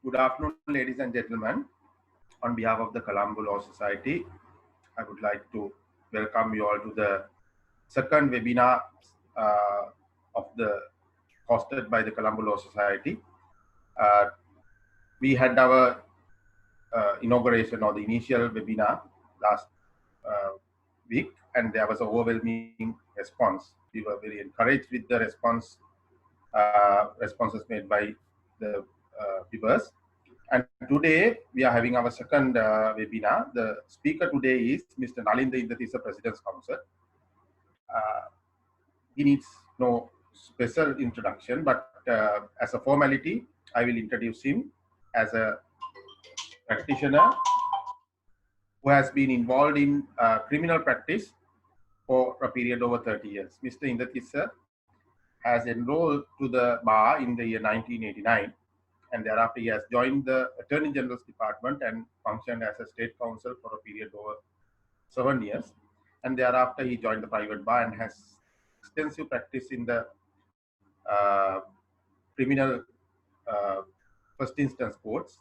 Good afternoon, ladies and gentlemen. On behalf of the Colombo Law Society, I would like to welcome you all to the second webinar uh, of the hosted by the Colombo Law Society. We had our inauguration or the initial webinar last week, and there was an overwhelming response. We were very encouraged with the responses made by the viewers. And today we are having our second webinar. The speaker today is Mr. Nalinda Indrathisa, President's Counsel. He needs no special introduction, but as a formality, I will introduce him as a practitioner who has been involved in criminal practice for a period over 30 years. Mr. Indrathisa has enrolled to the bar in the year 1989, and thereafter he has joined the Attorney General's Department and functioned as a state counsel for a period over 7 years. And thereafter he joined the private bar and has extensive practice in the criminal first instance courts,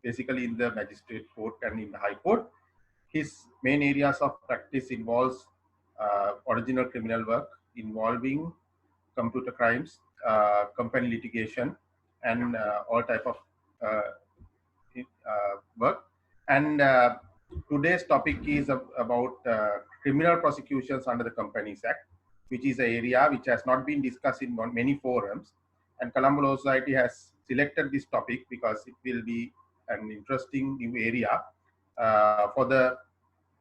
basically in the magistrate court and in the high court. His main areas of practice involves original criminal work involving computer crimes, company litigation, and all type of work. And today's topic is about criminal prosecutions under the Companies Act, which is an area which has not been discussed in many forums. And Colombo Law Society has selected this topic because it will be an interesting new area for the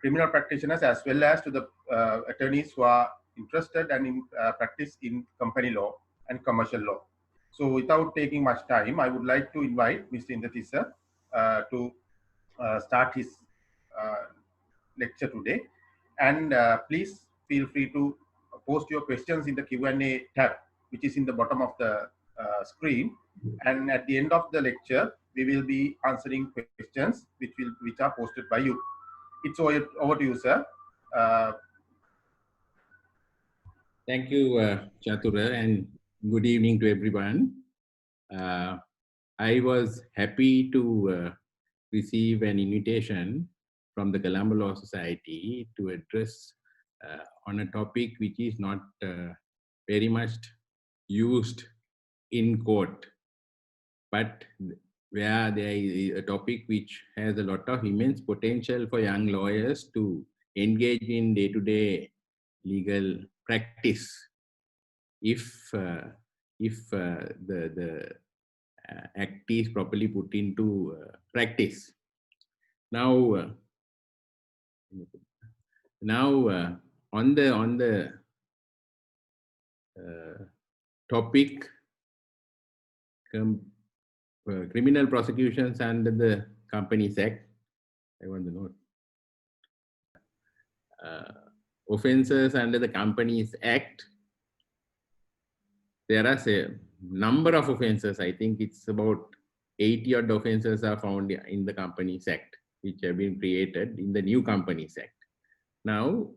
criminal practitioners as well as to the attorneys who are interested and in practice in company law and commercial law. So without taking much time, I would like to invite Mr. Indrathisa to start his lecture today. And please feel free to post your questions in the Q&A tab, which is in the bottom of the screen. And at the end of the lecture, we will be answering questions which are posted by you. It's over to you, sir. Thank you, Chatura, and good evening to everyone. I was happy to receive an invitation from the Colombo Law Society to address on a topic which is not very much used in court, but where there is a topic which has a lot of immense potential for young lawyers to engage in day-to-day legal practice if the act is properly put into practice. Now on the topic criminal prosecutions under the Companies Act, I want to note offences under the Companies Act. There are a number of offences. I think it's about 80 odd offences are found in the Companies Act, which have been created in the new Companies Act. Now,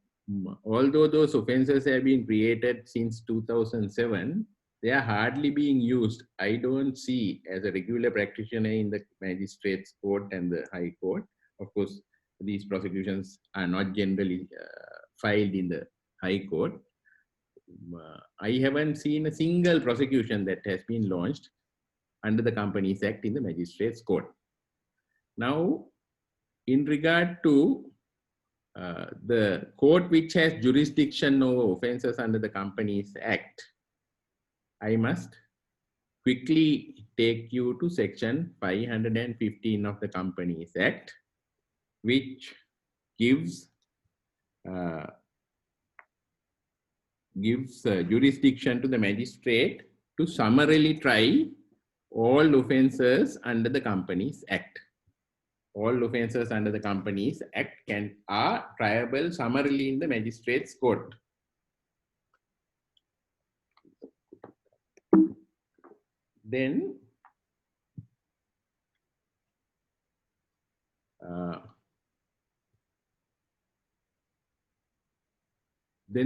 although those offences have been created since 2007, they are hardly being used. I don't see, as a regular practitioner in the Magistrates Court and the High Court, of course, these prosecutions are not generally filed in the High Court. I haven't seen a single prosecution that has been launched under the Companies Act in the Magistrates Court. Now, in regard to the court which has jurisdiction over offences under the Companies Act, I must quickly take you to section 515 of the Companies Act, which gives jurisdiction to the magistrate to summarily try all offences under the Companies Act. All offences under the Companies Act are triable summarily in the Magistrates Court. Then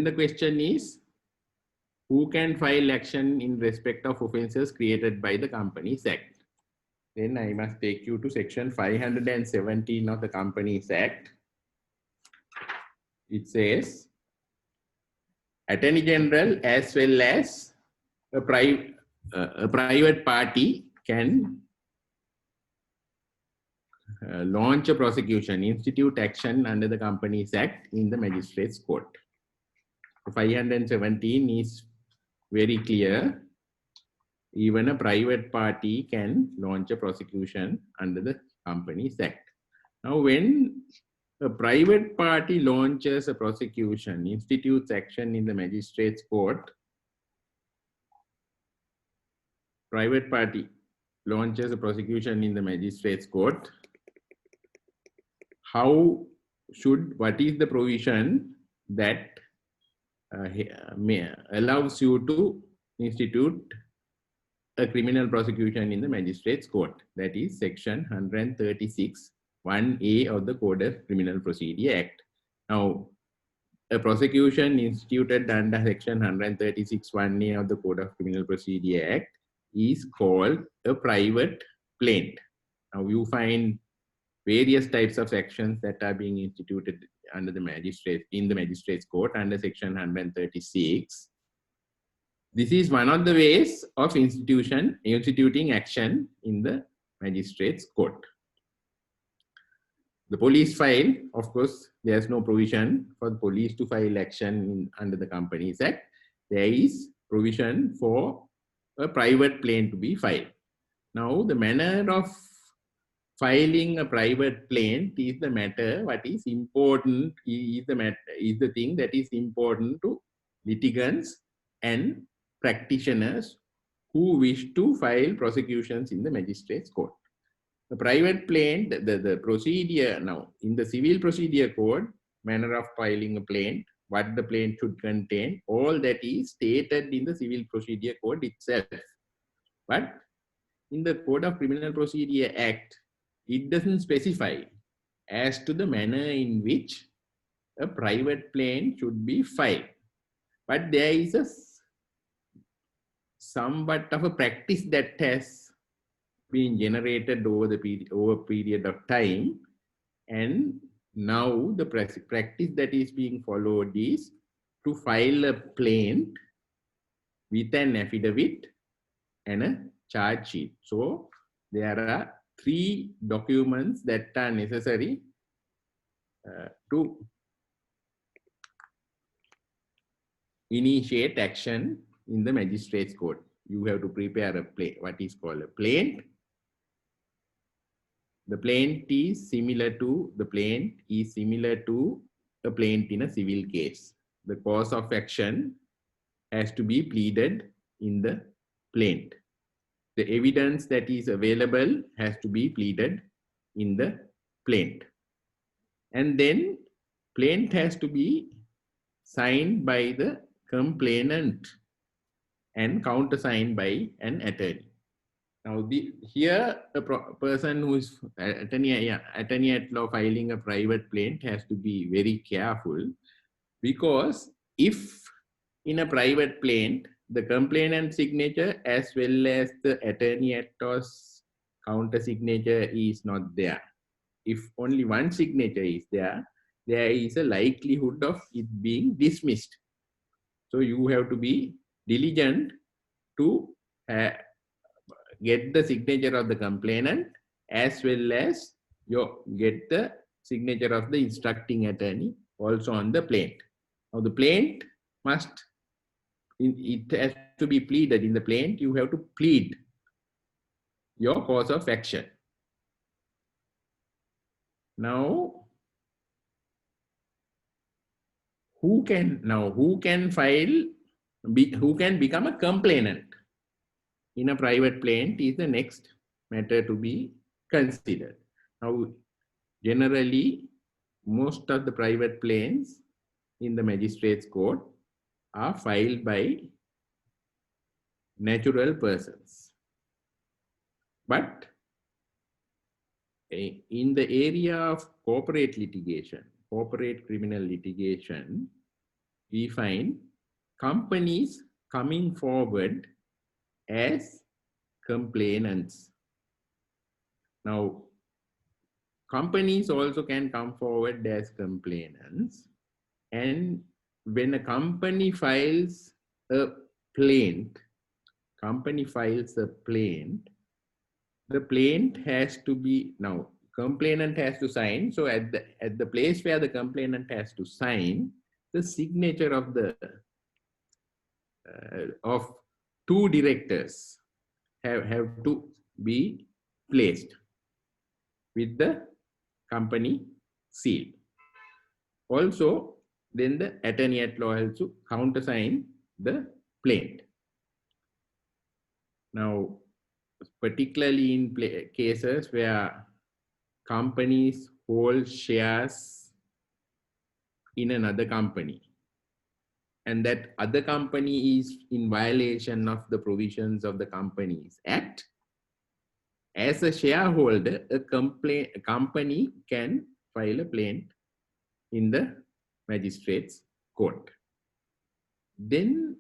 the question is, who can file action in respect of offences created by the Companies Act? then I must take you to section 517 of the Companies Act. It says, Attorney General as well as a private party can launch a prosecution, institute action under the Companies Act in the Magistrates Court. 517 is very clear. Even a private party can launch a prosecution under the Companies Act. Now, when a private party launches a prosecution, institutes action in the Magistrates Court, private party launches a prosecution in the Magistrates Court, what is the provision that allows you to institute a criminal prosecution in the Magistrates Court? That is section 136 1A of the Code of Criminal Procedure Act. Now, a prosecution instituted under section 136 1A of the Code of Criminal Procedure Act is called a private plaint. Now, you find various types of actions that are being instituted under the Magistrates Court under section 136. This is one of the ways of instituting action in the Magistrates Court. The police file, of course, there's no provision for the police to file action under the Companies Act. There is provision for a private plaint to be filed. Now, the manner of filing a private plaint is the matter. What is important is the thing that is important to litigants and practitioners who wish to file prosecutions in the Magistrates Court. The private plaint, the procedure now in the Civil Procedure Code, manner of filing a plaint, what the plaint should contain, all that is stated in the Civil Procedure Code itself. But in the Code of Criminal Procedure Act, it doesn't specify as to the manner in which a private plaint should be filed. But there is somewhat of a practice that has been generated over a period of time, and now the practice that is being followed is to file a plaint with an affidavit and a charge sheet. So there are 3 documents that are necessary to initiate action in the Magistrates Court. You have to prepare what is called a plaint. The plaint is similar to a plaint in a civil case. The cause of action has to be pleaded in the plaint. The evidence that is available has to be pleaded in the plaint. And then plaint has to be signed by the complainant and countersigned by an attorney. Now, here a person who is attorney at law filing a private plaint has to be very careful, because if in a private plaint, the complainant signature as well as the attorney at law's counter signature is not there. If only one signature is there, there is a likelihood of it being dismissed. So you have to be diligent to get the signature of the complainant as well as get the signature of the instructing attorney also on the plaint. Now the plaint it has to be pleaded in the plaint. You have to plead your cause of action. Now, who can become a complainant in a private plaint is the next matter to be considered. Now, generally, most of the private plaints in the Magistrates Court are filed by natural persons. But in the area of corporate litigation, corporate criminal litigation, we find companies coming forward as complainants. Now, companies also can come forward as complainants, and when a company files a plaint, the plaint has to be, now complainant has to sign. So at the place where the complainant has to sign, the signature of two directors have to be placed with the company seal. Also, then the attorney at law has to countersign the plaint. Now, particularly in cases where companies hold shares in another company, and that other company is in violation of the provisions of the Companies Act, as a shareholder, a company can file a plaint in the magistrate's court. Then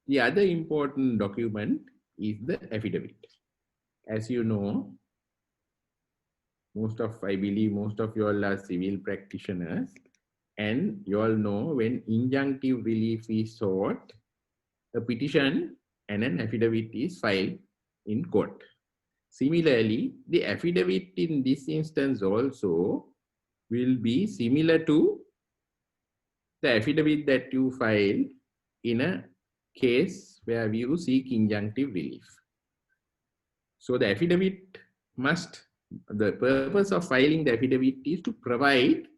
the other important document is the affidavit. As you know, I believe most of you all are civil practitioners, and you all know when injunctive relief is sought, a petition and an affidavit is filed in court. Similarly, the affidavit in this instance also will be similar to the affidavit that you file in a case where you seek injunctive relief. So the affidavit the purpose of filing the affidavit is to provide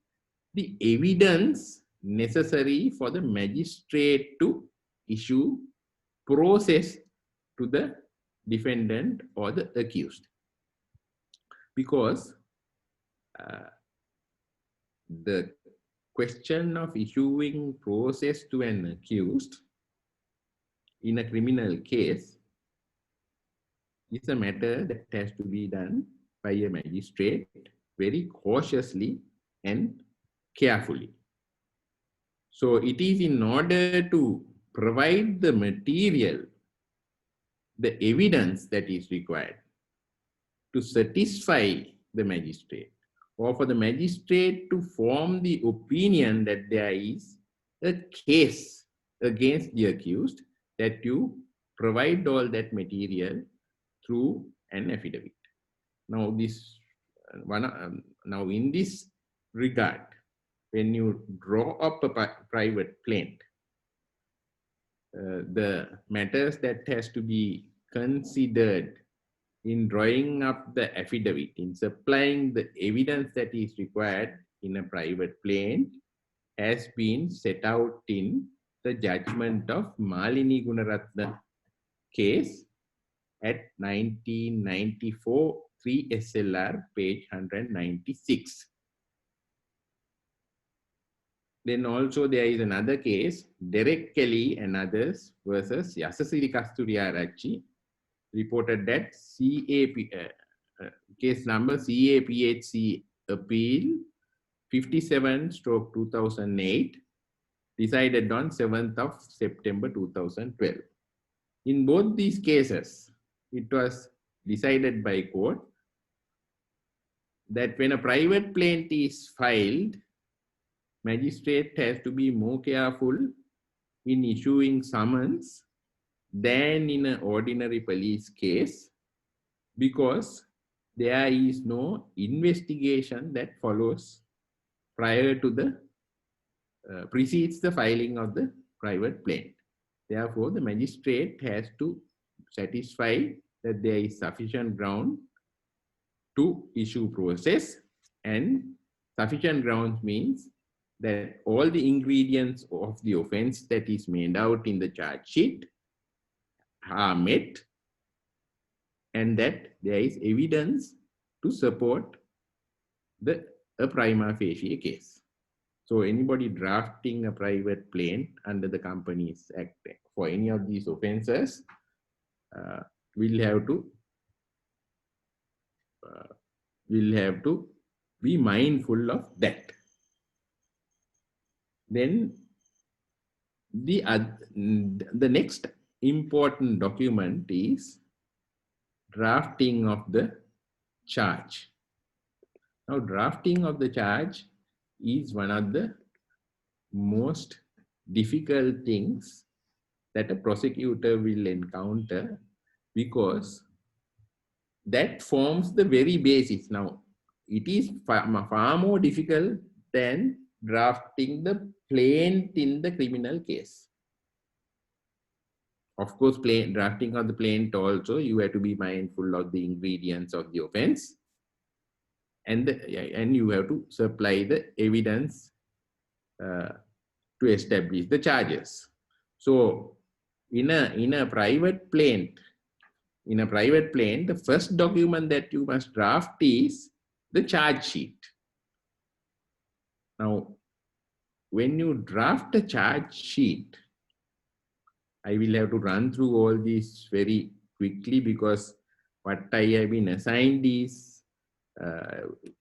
the evidence necessary for the magistrate to issue process to the defendant or the accused. Because the question of issuing process to an accused in a criminal case is a matter that has to be done by a magistrate very cautiously and carefully. So it is in order to provide the material, the evidence that is required to satisfy the magistrate, or for the magistrate to form the opinion that there is a case against the accused, that you provide all that material through an affidavit. Now, now in this regard, when you draw up a private plaint, the matters that has to be considered in drawing up the affidavit, in supplying the evidence that is required in a private plaint, has been set out in the judgment of Malini Gunaratna case at 1994 3 SLR page 196. Then also there is another case, Derek Kelly and others versus Yasasiri Kasturiarachchi, reported that case number CAPHC appeal 57/2008, decided on 7th of September 2012. In both these cases, it was decided by court that when a private plaint is filed, magistrate has to be more careful in issuing summons than in an ordinary police case, because there is no investigation that follows prior to the precedes the filing of the private plaint. Therefore, the magistrate has to satisfy that there is sufficient ground to issue process, and sufficient grounds means that all the ingredients of the offense that is made out in the charge sheet are met, and that there is evidence to support a prima facie case. So anybody drafting a private plaint under the Companies Act for any of these offenses will have to be mindful of that. Then the next important document is drafting of the charge. Now, drafting of the charge is one of the most difficult things that a prosecutor will encounter, because that forms the very basis. Now, it is far more difficult than drafting the plaint in the criminal case. Of course, drafting of the plaint also, you have to be mindful of the ingredients of the offense, and you have to supply the evidence to establish the charges. So, in a private plaint, the first document that you must draft is the charge sheet. Now, when you draft a charge sheet, I will have to run through all these very quickly, because what I have been assigned is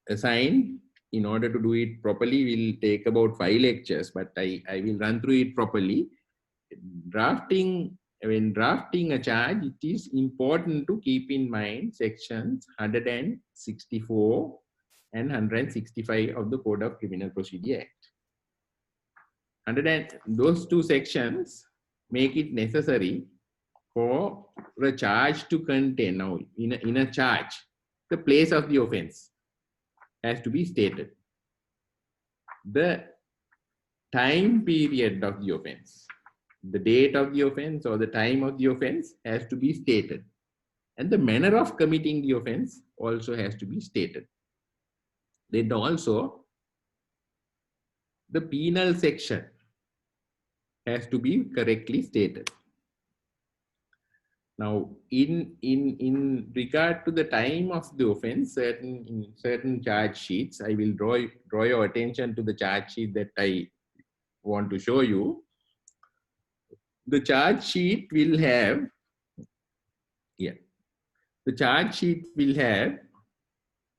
assigned in order to do it properly will take about 5 lectures, but I will run through it properly. When drafting a charge, it is important to keep in mind sections 164 and 165 of the Code of Criminal Procedure Act. Those two sections make it necessary for the charge to contain. Now, in a charge, the place of the offense has to be stated. The time period of the offense, the date of the offense or the time of the offense has to be stated. And the manner of committing the offense also has to be stated. Then also, the penal section has to be correctly stated. Now, in regard to the time of the offense, in certain charge sheets, I will draw your attention to the charge sheet that I want to show you. The charge sheet will have, the charge sheet will have,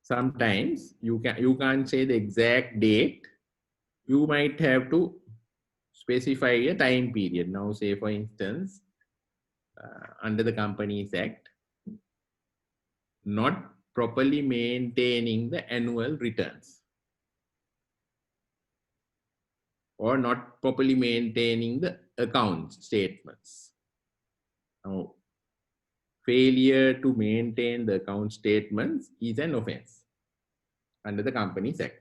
sometimes you can't say the exact date. You might have to specify a time period. Now, say for instance, under the Companies Act, not properly maintaining the annual returns, or not properly maintaining the account statements. Now, failure to maintain the account statements is an offense under the Companies Act.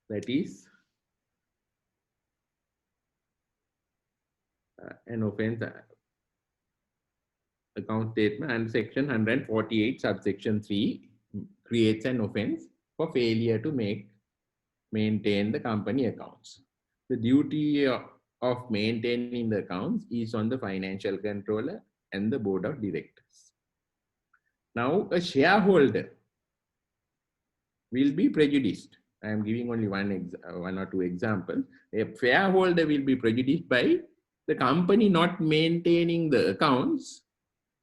That is an offense. Account statement, and section 148 subsection 3 creates an offense for failure to maintain the company accounts. The duty of maintaining the accounts is on the financial controller and the board of directors. Now, a shareholder will be prejudiced. I am giving only one or two examples. A shareholder will be prejudiced by the company not maintaining the accounts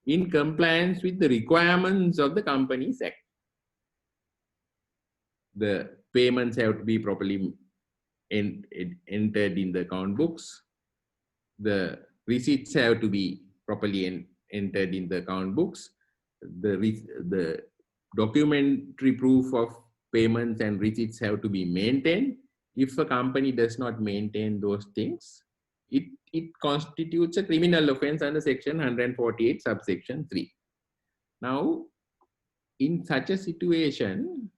in compliance with the requirements of the Companies Act. The payments have to be properly entered in the account books. The receipts have to be properly entered in the account books. The documentary proof of payments and receipts have to be maintained. If a company does not maintain those things, it constitutes a criminal offense under section 148 subsection 3. Now, in such a situation,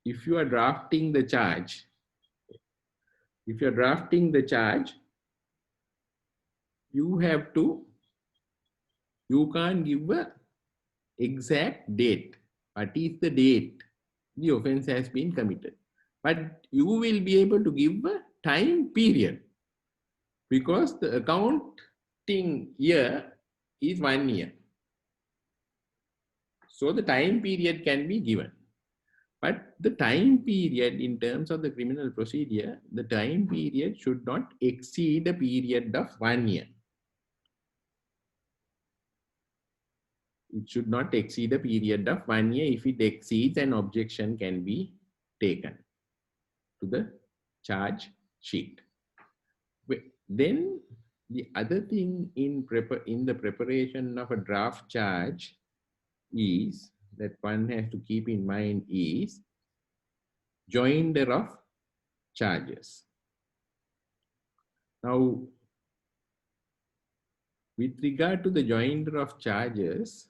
if you are drafting the charge, you can't give a exact date. What is the date the offense has been committed? But you will be able to give a time period, because the accounting year is 1 year. So the time period can be given. But the time period in terms of the criminal procedure, the time period should not exceed a period of 1 year. It should not exceed a period of 1 year. If it exceeds, an objection can be taken to the charge sheet. Then the other thing in the preparation of a draft charge is that one has to keep in mind is joinder of charges. Now, with regard to the joinder of charges,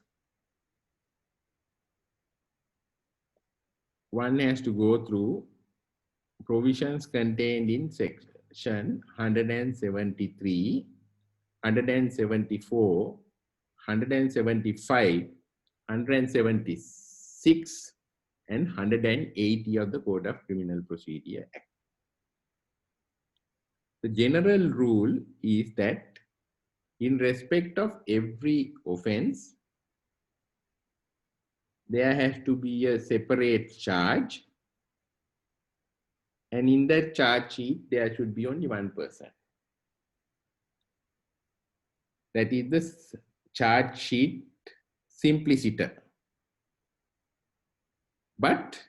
one has to go through provisions contained in section 173, 174, 175, 176, and 180 of the Code of Criminal Procedure Act. The general rule is that in respect of every offense, there has to be a separate charge, and in that charge sheet, there should be only one person. That is the charge sheet simpliciter. But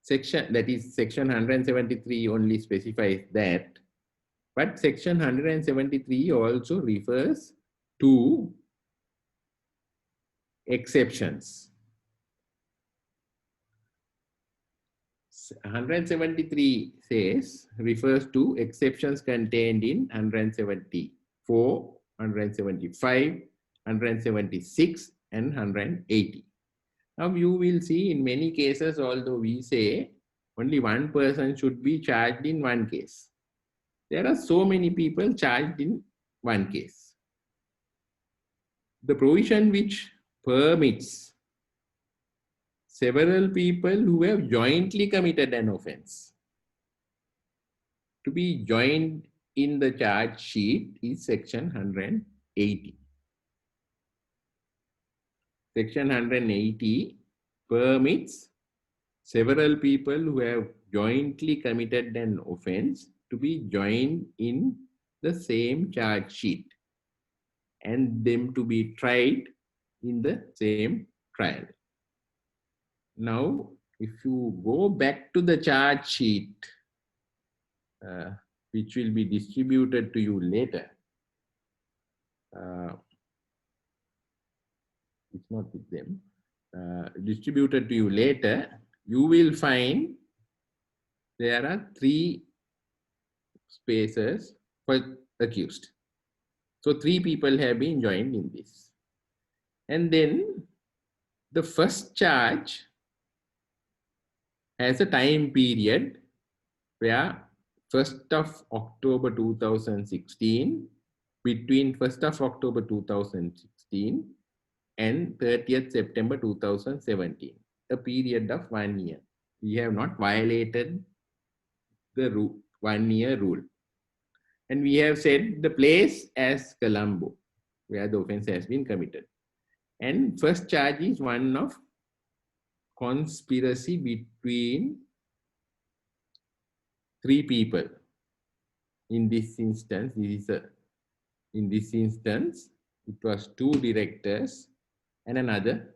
section 173 only specifies that, but section 173 also refers to exceptions. 173 refers to exceptions contained in 174, 175, 176, and 180. Now you will see in many cases, although we say only one person should be charged in one case, there are so many people charged in one case. The provision which permits several people who have jointly committed an offense to be joined in the charge sheet is section 180. Section 180 permits several people who have jointly committed an offense to be joined in the same charge sheet and them to be tried in the same trial. Now, if you go back to the charge sheet, which will be distributed to you later, it's not with them, distributed to you later, you will find there are 3 spaces for accused. So 3 people have been joined in this. And then the first charge has a time period where 1st of October 2016, between 1st of October 2016 and 30th September 2017, a period of 1 year. We have not violated the 1-year rule. And we have said the place as Colombo, where the offense has been committed. And first charge is one of conspiracy between 3 people. In this instance, it was 2 directors and another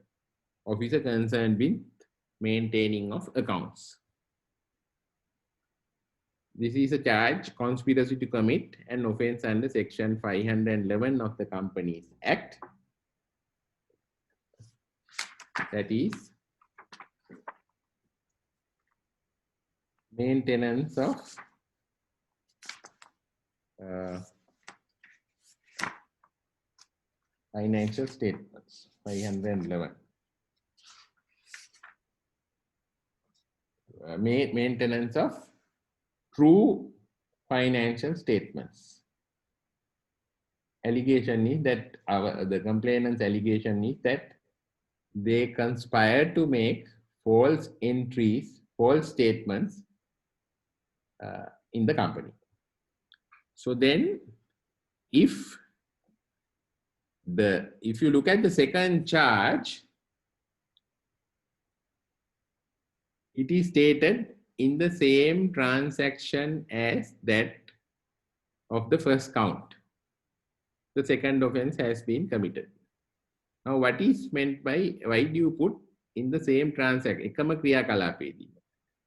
officer concerned with maintaining of accounts. This is a charge, conspiracy to commit an offense under section 511 of the Companies Act. That is maintenance of financial statements, 511. Maintenance of true financial statements. Allegation is that the complainant's allegation is that they conspired to make false entries, false statements in the company. So then, if you look at the second charge, it is stated in the same transaction as that of the first count. The second offense has been committed. Now, what is meant by, why do you put in the same transaction? Ekama kriya kalapedi.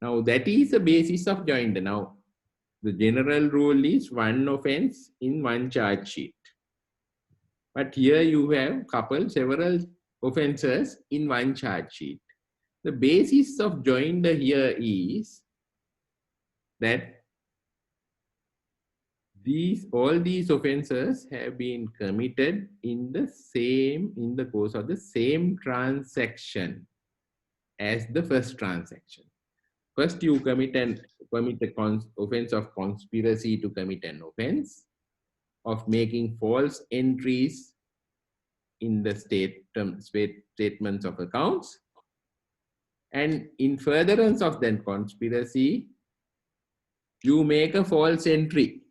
Now, that is the basis of joinder. Now, the general rule is one offense in one charge sheet. But here you have several offenses in one charge sheet. The basis of joinder here is that all these offenses have been committed in the course of the same transaction as the first transaction. First, you commit the offense of conspiracy to commit an offense of making false entries in the statements of accounts, and in furtherance of that conspiracy, you make a false entry.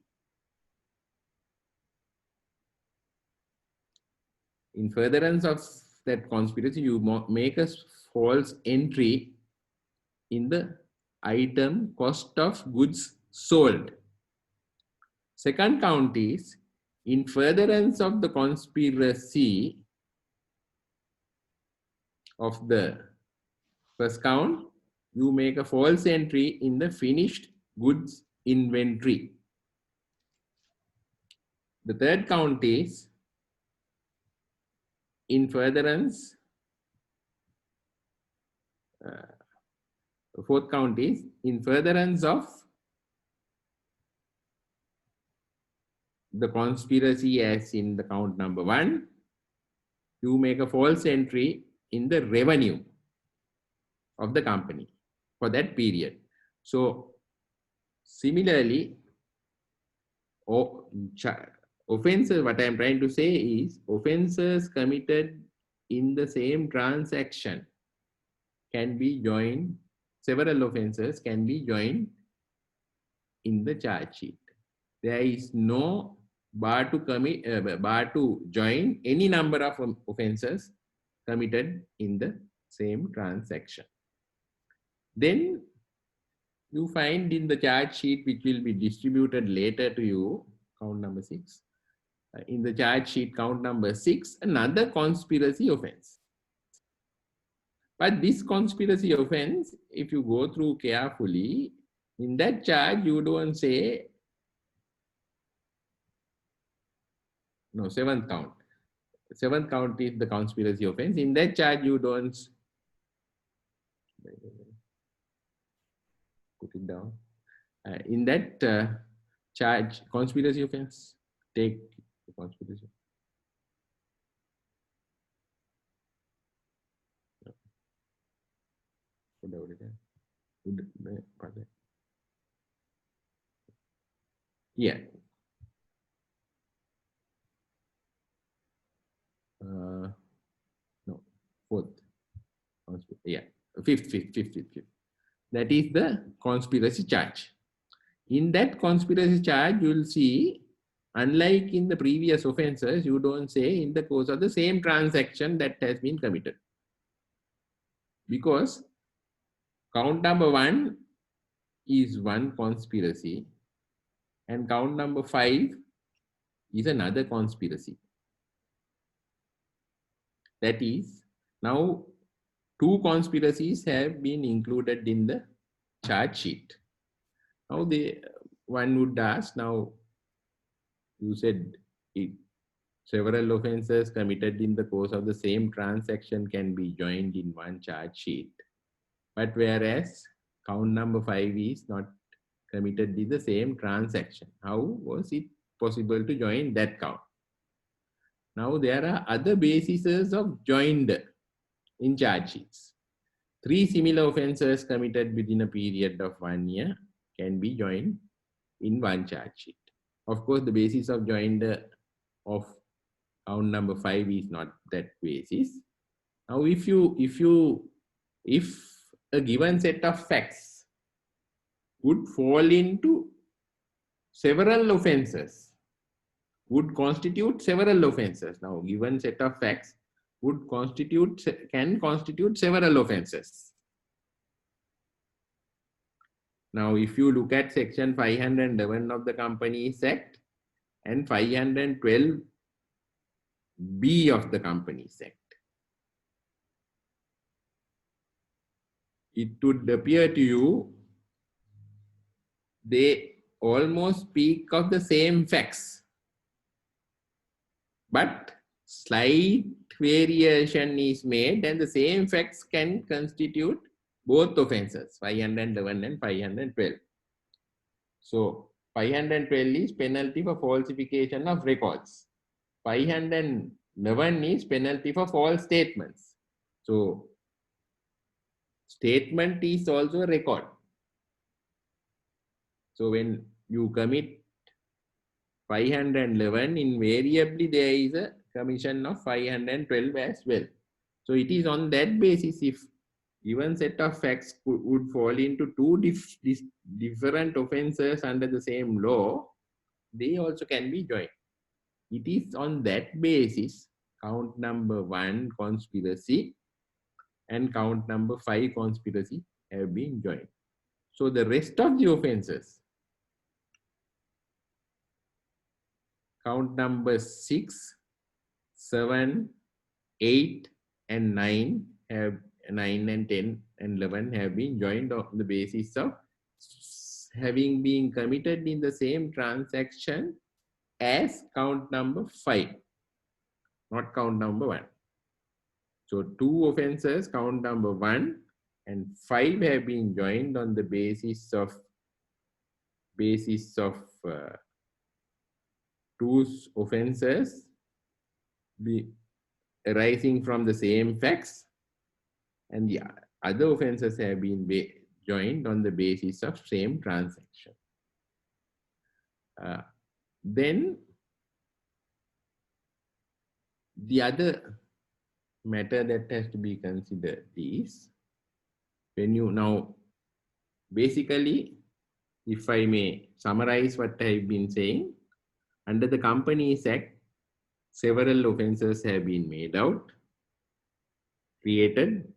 In furtherance of that conspiracy, you make a false entry in the item cost of goods sold. Second count is, in furtherance of the conspiracy of the first count, you make a false entry in the finished goods inventory. The third count is, in furtherance, the fourth count is, in furtherance of the conspiracy as in the count number 1, you make a false entry in the revenue of the company for that period. So similarly, offenses, what I am trying to say is, offenses committed in the same transaction can be joined, several offenses can be joined in the charge sheet. There is no bar to join any number of offenses committed in the same transaction. Then you find in the charge sheet, which will be distributed later to you, count number 6. In the charge sheet, count number 6, another conspiracy offense. But this conspiracy offense, if you go through carefully, in that charge, you don't say, no, 7th count. 7th count is the conspiracy offense. In that charge, you don't put it down. In that charge, conspiracy offense, take the conspiracy. Yeah. No, 4th. Yeah, 5th. That is the conspiracy charge. In that conspiracy charge, you will see, unlike in the previous offenses, you don't say in the course of the same transaction that has been committed. Because count number 1 is one conspiracy and count number 5 is another conspiracy. That is, now 2 conspiracies have been included in the charge sheet. Now one would ask, now you said several offenses committed in the course of the same transaction can be joined in one charge sheet. But whereas count number 5 is not committed in the same transaction, how was it possible to join that count? Now there are other bases of joinder in charge sheets. 3 similar offenses committed within a period of 1 year can be joined in one charge sheet. Of course, the basis of joinder of count number 5 is not that basis. Now, if a given set of facts would fall into several offenses, would constitute several offenses. Now, given set of facts can constitute several offenses. Now, if you look at section 511 of the Companies Act and 512B of the Companies Act, it would appear to you they almost speak of the same facts, but slight variation is made, and the same facts can constitute both offenses, 511 and 512. So 512 is penalty for falsification of records. 511 is penalty for false statements. So statement is also a record. So when you commit 511, invariably there is a commission of 512 as well. So it is on that basis, if given set of facts would fall into two different offenses under the same law, they also can be joined. It is on that basis, count number 1, conspiracy, and count number 5, conspiracy, have been joined. So the rest of the offenses, count number 6, 7, 8, and 9 have 9 and 10 and 11 have been joined on the basis of having been committed in the same transaction as count number 5, not count number 1. So 2 offenses, count number 1 and 5, have been joined on the basis of 2 offenses arising from the same facts, and the other offenses have been joined on the basis of same transaction. Then the other matter that has to be considered is, when you now, basically, if I may summarize what I've been saying, under the Companies Act, several offenses have been made out, created,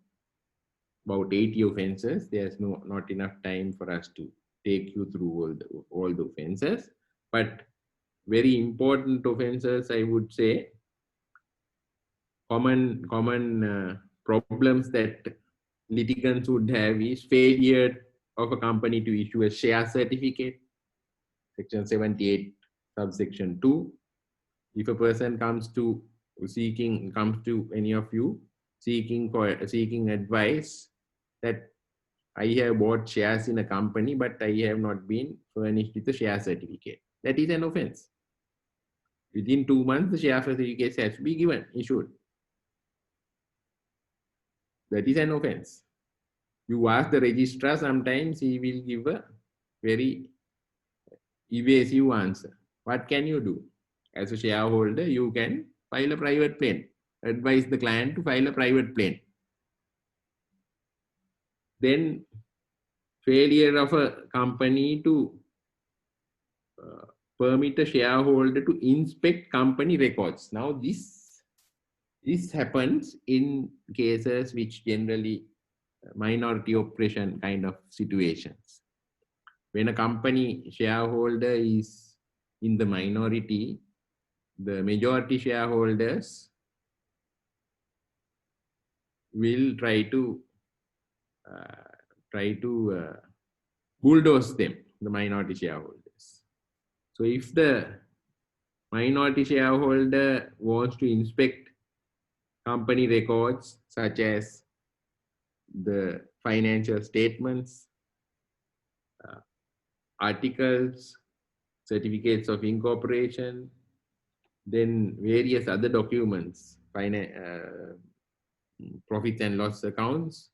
about 80 offenses. There's not enough time for us to take you through all the offenses, but very important offenses, I would say. Common problems that litigants would have is failure of a company to issue a share certificate, section 78, subsection 2. If a person comes to any of you seeking advice that I have bought shares in a company, but I have not been furnished with a share certificate, that is an offense. Within 2 months, the share certificate has to be issued. That is an offense. You ask the registrar, sometimes he will give a very evasive answer. What can you do? As a shareholder, you can file a private plaint, advise the client to file a private plaint. Then failure of a company to permit a shareholder to inspect company records. Now this happens in cases which generally minority oppression kind of situations. When a company shareholder is in the minority, the majority shareholders will try to bulldoze them, the minority shareholders. So if the minority shareholder wants to inspect company records such as the financial statements, articles, certificates of incorporation, then various other documents, profit and loss accounts,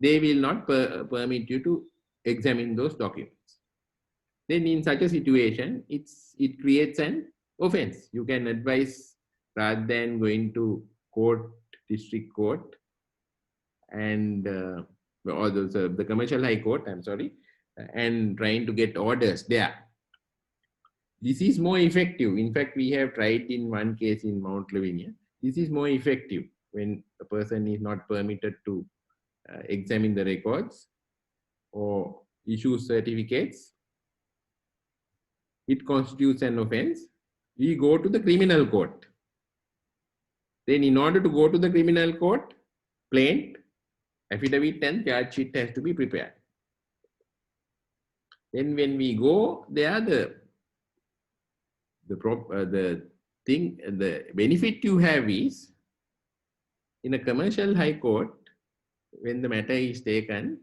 they will not permit you to examine those documents. Then in such a situation, it creates an offense. You can advise, rather than going to court, district court, and or the commercial high court, I'm sorry, and trying to get orders there. This is more effective. In fact, we have tried in one case in Mount Lavinia. This is more effective when a person is not permitted to examine the records or issue certificates. It constitutes an offense. We go to the criminal court. Then in order to go to the criminal court, plaint, affidavit and charge sheet has to be prepared. Then when we go there, the benefit you have is In a commercial high court, when the matter is taken,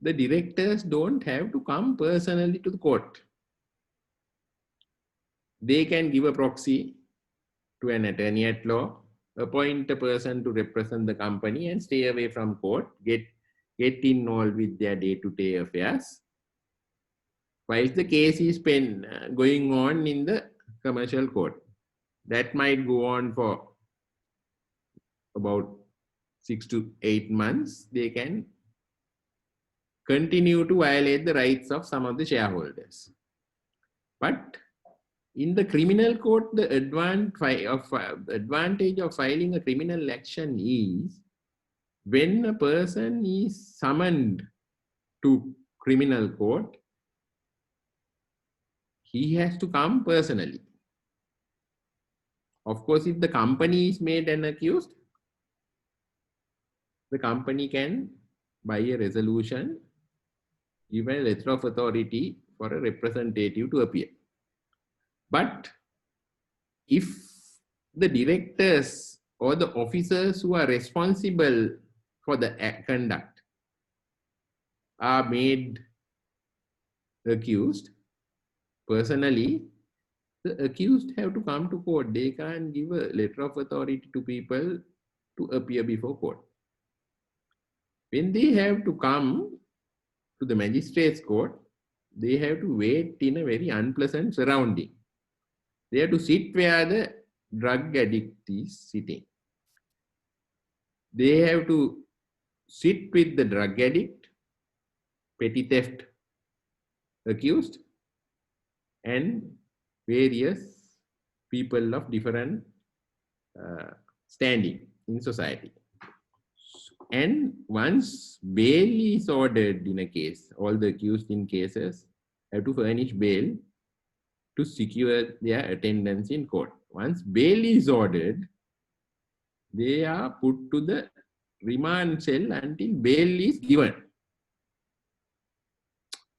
the directors don't have to come personally to the court. They can give a proxy to an attorney at law, appoint a person to represent the company and stay away from court, get involved with their day-to-day affairs, whilst the case is going on in the commercial court. That might go on for about 6 to 8 months. They can continue to violate the rights of some of the shareholders. But in the criminal court, the advantage of filing a criminal action is when a person is summoned to criminal court, he has to come personally. Of course, if the company is made an accused, the company can, by a resolution, give a letter of authority for a representative to appear. But if the directors or the officers who are responsible for the conduct are made accused, personally, the accused have to come to court. They can't give a letter of authority to people to appear before court. When they have to come to the magistrate's court, they have to wait in a very unpleasant surrounding. They have to sit where the drug addict is sitting. They have to sit with the drug addict, petty theft accused, and various people of different standing in society. And once bail is ordered in a case, all the accused in cases have to furnish bail to secure their attendance in court. Once bail is ordered, they are put to the remand cell until bail is given.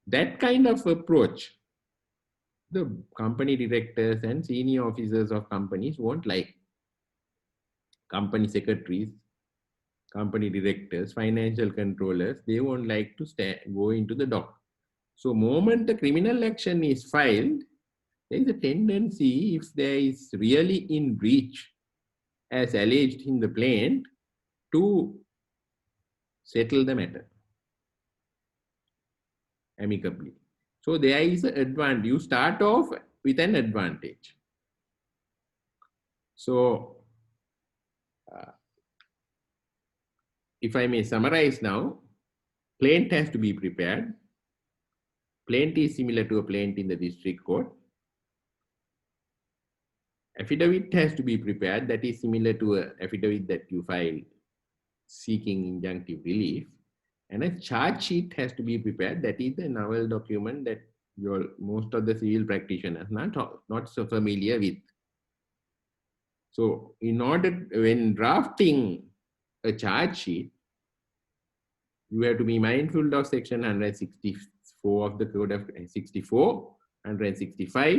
That kind of approach, the company directors and senior officers of companies won't like. Company secretaries, company directors, financial controllers, they won't like to go into the dock. So moment the criminal action is filed, there is a tendency, if there is really in breach as alleged in the plaint, to settle the matter amicably. So there is an advantage. You start off with an advantage. So if I may summarize now, plaint has to be prepared. Plaint is similar to a plaint in the district court. Affidavit has to be prepared. That is similar to an affidavit that you file seeking injunctive relief. And a charge sheet has to be prepared. That is the novel document that most of the civil practitioners not so familiar with. So in order, when drafting a charge sheet, you have to be mindful of section 164 of the Code of 64, 165,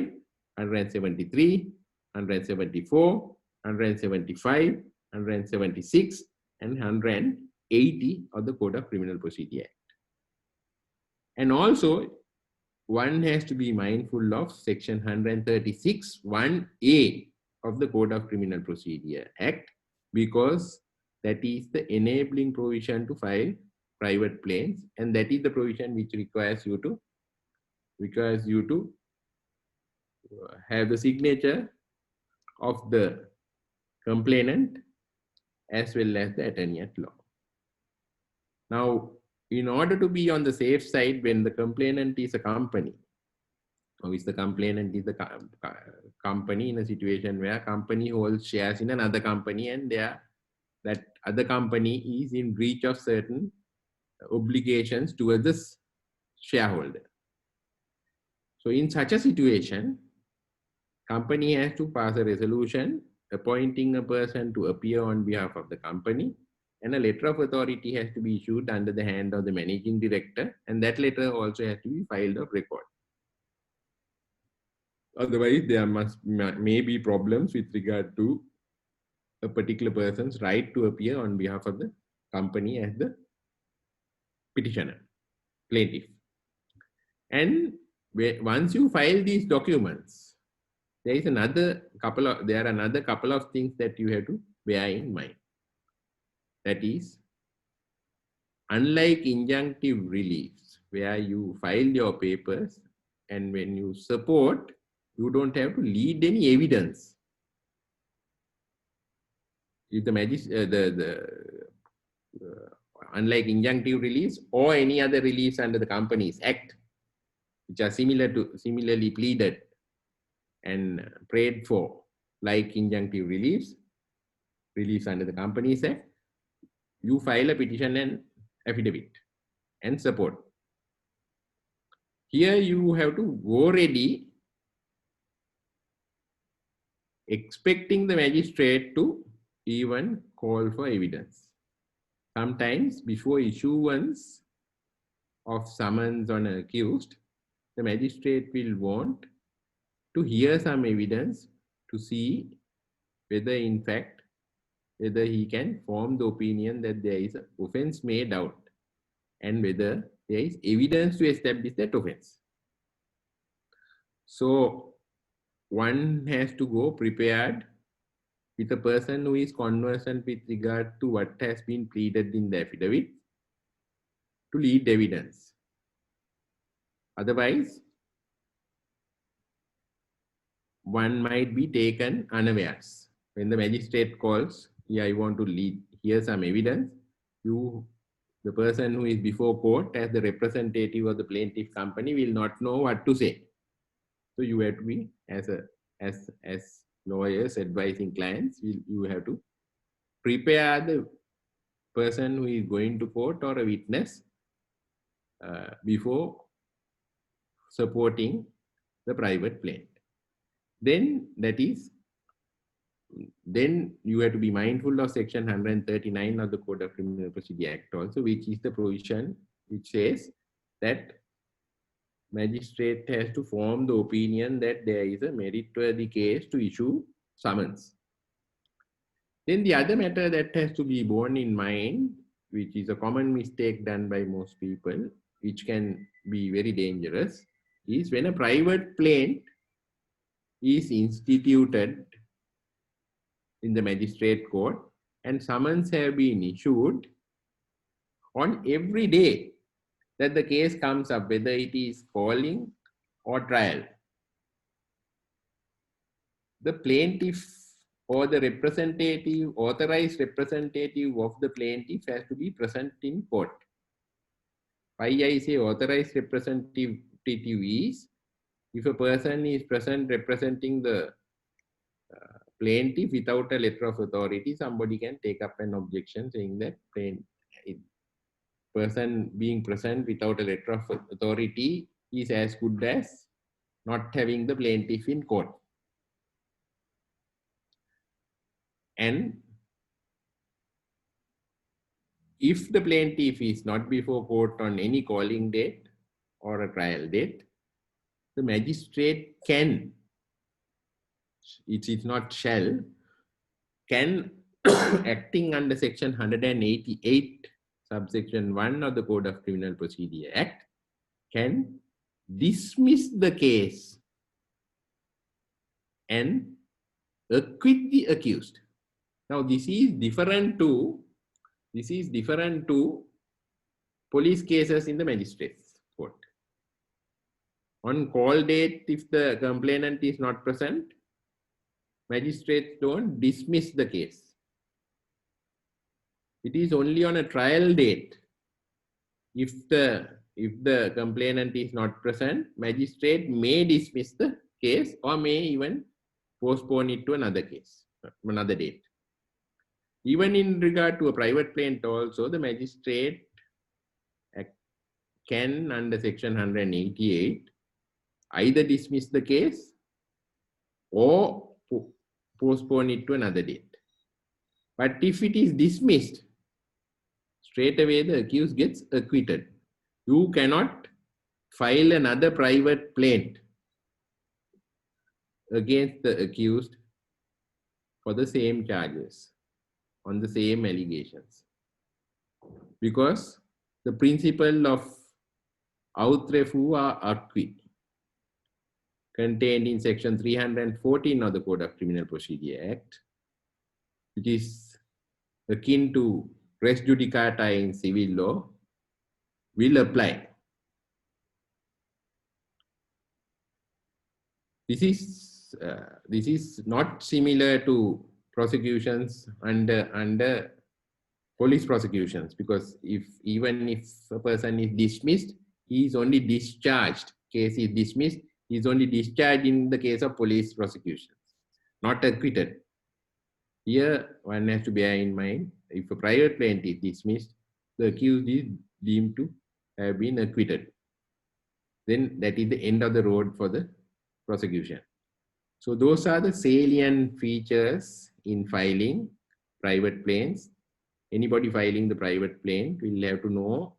173, 174, 175, 176, and 180 of the Code of Criminal Procedure Act. And also, one has to be mindful of section 136, 1A of the Code of Criminal Procedure Act, because that is the enabling provision to file private plaints, and that is the provision which requires you to have the signature of the complainant as well as the attorney at law. Now, in order to be on the safe side, when the complainant is a company, or if the complainant is the company in a situation where company holds shares in another company and that other company is in breach of certain obligations towards the shareholder. So in such a situation, company has to pass a resolution appointing a person to appear on behalf of the company, and a letter of authority has to be issued under the hand of the managing director, and that letter also has to be filed of record. Otherwise, there may be problems with regard to a particular person's right to appear on behalf of the company as the petitioner, plaintiff. And once you file these documents, there are another couple of things that you have to bear in mind. That is, unlike injunctive reliefs, where you file your papers and when you support, you don't have to lead any evidence. If unlike injunctive reliefs or any other reliefs under the Companies Act, which are similarly pleaded and prayed for, like injunctive reliefs under the Companies Act, you file a petition and affidavit and support. Here you have to go ready, expecting the magistrate to even call for evidence. Sometimes before issuance of summons on an accused, the magistrate will want to hear some evidence to see whether in fact, whether he can form the opinion that there is an offense made out and whether there is evidence to establish that offense. So one has to go prepared with a person who is conversant with regard to what has been pleaded in the affidavit to lead evidence. Otherwise, one might be taken unawares. When the magistrate calls, yeah, I want to hear some evidence, the person who is before court as the representative of the plaintiff company will not know what to say. So you have to be, as lawyers advising clients, you have to prepare the person who is going to court or a witness before supporting the private plaintiff. Then you have to be mindful of section 139 of the Code of Criminal Procedure Act also, which is the provision which says that magistrate has to form the opinion that there is a merit-worthy case to issue summons. Then the other matter that has to be borne in mind, which is a common mistake done by most people, which can be very dangerous, is when a private plaint is instituted in the magistrate court and summons have been issued on every day that the case comes up, whether it is calling or trial. The plaintiff or the representative, authorized representative of the plaintiff has to be present in court. Why I say authorized representative is, if a person is present representing the plaintiff without a letter of authority, somebody can take up an objection saying that person being present without a letter of authority is as good as not having the plaintiff in court. And if the plaintiff is not before court on any calling date or a trial date, the magistrate can, it is not shall, can, acting under section 188, subsection 1 of the Code of Criminal Procedure Act, can dismiss the case and acquit the accused. Now this is different to police cases in the magistrate's court. On call date, if the complainant is not present, magistrates don't dismiss the case. It is only on a trial date. If the complainant is not present, magistrate may dismiss the case or may even postpone it to another date. Even in regard to a private plaintiff also, the magistrate can, under section 188, either dismiss the case or postpone it to another date. But if it is dismissed, straight away the accused gets acquitted. You cannot file another private plaint against the accused for the same charges on the same allegations. Because the principle of aut refua acqui contained in section 314 of the Code of Criminal Procedure Act, which is akin to res judicata in civil law, will apply. This is not similar to prosecutions under police prosecutions, because even if a person is dismissed, he is only discharged. Case is dismissed, he is only discharged in the case of police prosecutions, not acquitted. Here, one has to bear in mind, if a private plaintiff is dismissed, the accused is deemed to have been acquitted. Then that is the end of the road for the prosecution. So those are the salient features in filing private plaints. Anybody filing the private plaint will have to know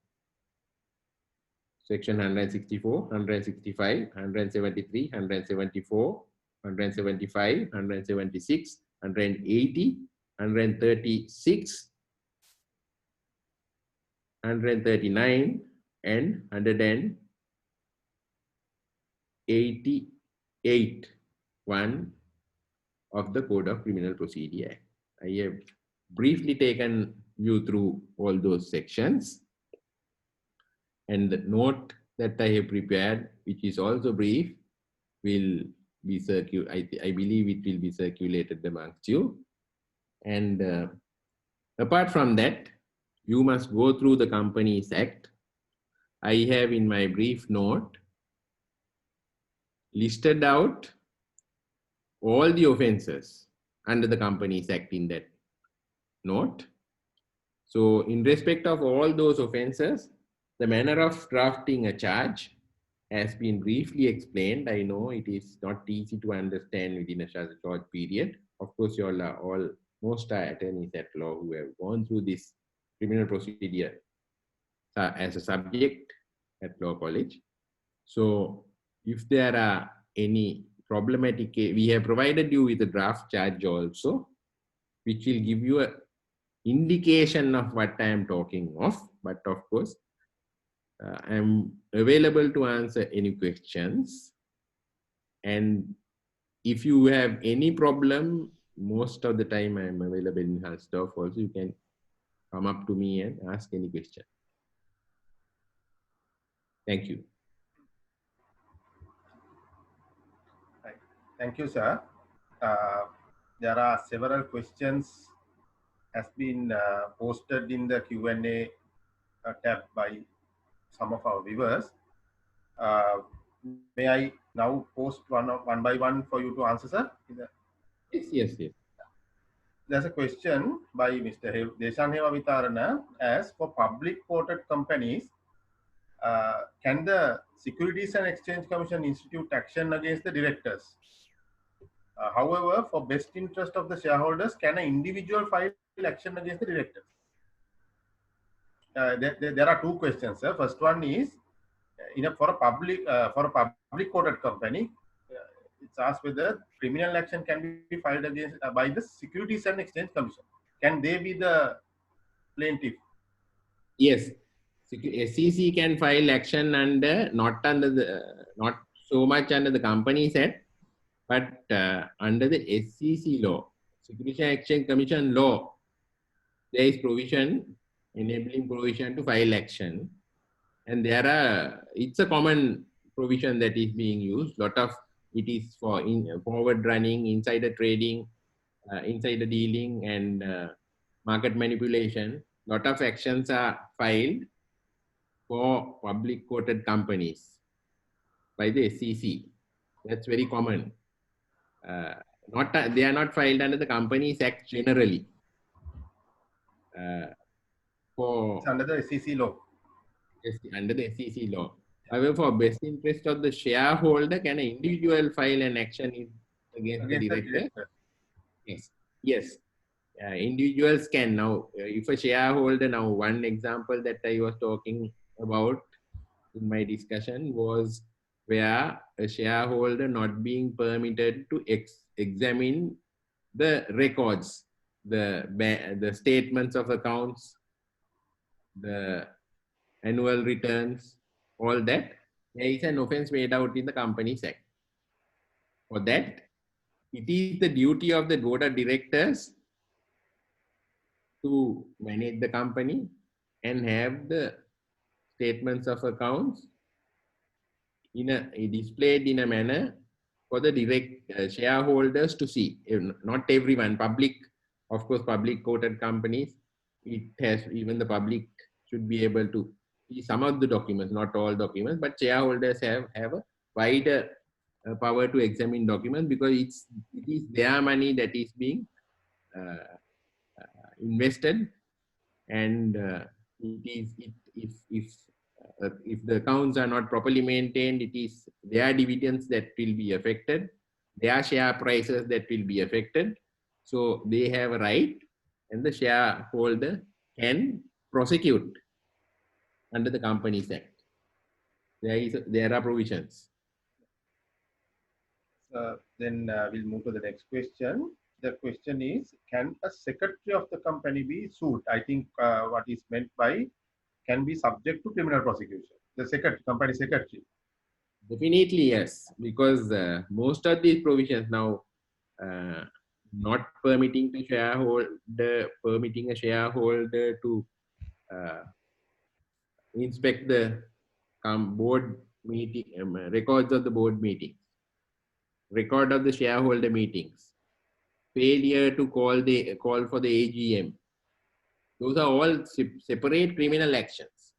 section 164, 165, 173, 174, 175, 176, 180, 136, 139, and 188, one of the Code of Criminal Procedure Act. I have briefly taken you through all those sections, and the note that I have prepared, which is also brief, will be circulated. I believe it will be circulated amongst you. And apart from that, you must go through the Companies Act. I have in my brief note listed out all the offenses under the Companies Act in that note. So in respect of all those offenses, the manner of drafting a charge has been briefly explained. I know it is not easy to understand within a short period. Of course, you all are most attorneys at law who have gone through this criminal procedure as a subject at law college. So if there are any problematic, we have provided you with a draft charge also, which will give you an indication of what I am talking of. But of course, I am available to answer any questions. And if you have any problem, most of the time I am available in Halsdorf also. You can come up to me and ask any question. Thank you. Thank you, sir. There are several questions has been posted in the Q&A tab by some of our viewers. May I now post one by one for you to answer, sir? Yes. There's a question by Mr. Deshan Hewavitarana as for public quoted companies, can the Securities and Exchange Commission institute action against the directors? However, for best interest of the shareholders, can an individual file action against the directors? There are two questions, sir. First one is, for a public quoted company, it's asked whether criminal action can be filed against by the Securities and Exchange Commission. Can they be the plaintiff? Yes, SEC can file action under not so much under the Companies Act, but under the SEC law, Securities and Exchange Commission law. There is provision, enabling provision to file action, and it's a common provision that is being used. Lot of it is for forward running, insider trading, insider dealing, and market manipulation. Lot of actions are filed for public quoted companies by the SEC. That's very common. They are not filed under the Companies Act generally. It's under the SEC law. Yes, under the SEC law. However, for best interest of the shareholder, can an individual file an action against the director? Yes. Individuals can now. If a shareholder now, one example that I was talking about in my discussion was where a shareholder not being permitted to examine the records, the statements of accounts, the annual returns, all that, there is an offense made out in the Companies Act. For that, it is the duty of the board of directors to manage the company and have the statements of accounts displayed in a manner for the shareholders to see. Not everyone, public, of course, public quoted companies, it has, even the public should be able to see some of the documents, not all documents, but shareholders have a wider power to examine documents, because it is their money that is being invested, and if the accounts are not properly maintained, it is their dividends that will be affected, their share prices that will be affected. So they have a right, and the shareholder can prosecute under the Companies Act. There are provisions. Then we'll move to the next question. The question is, can a secretary of the company be sued? I think what is meant by can be subject to criminal prosecution. The secretary, company secretary. Definitely yes, because most of these provisions now not permitting a shareholder to inspect the board meeting records of the board meetings, record of the shareholder meetings, failure to call for the AGM. Those are all separate criminal actions.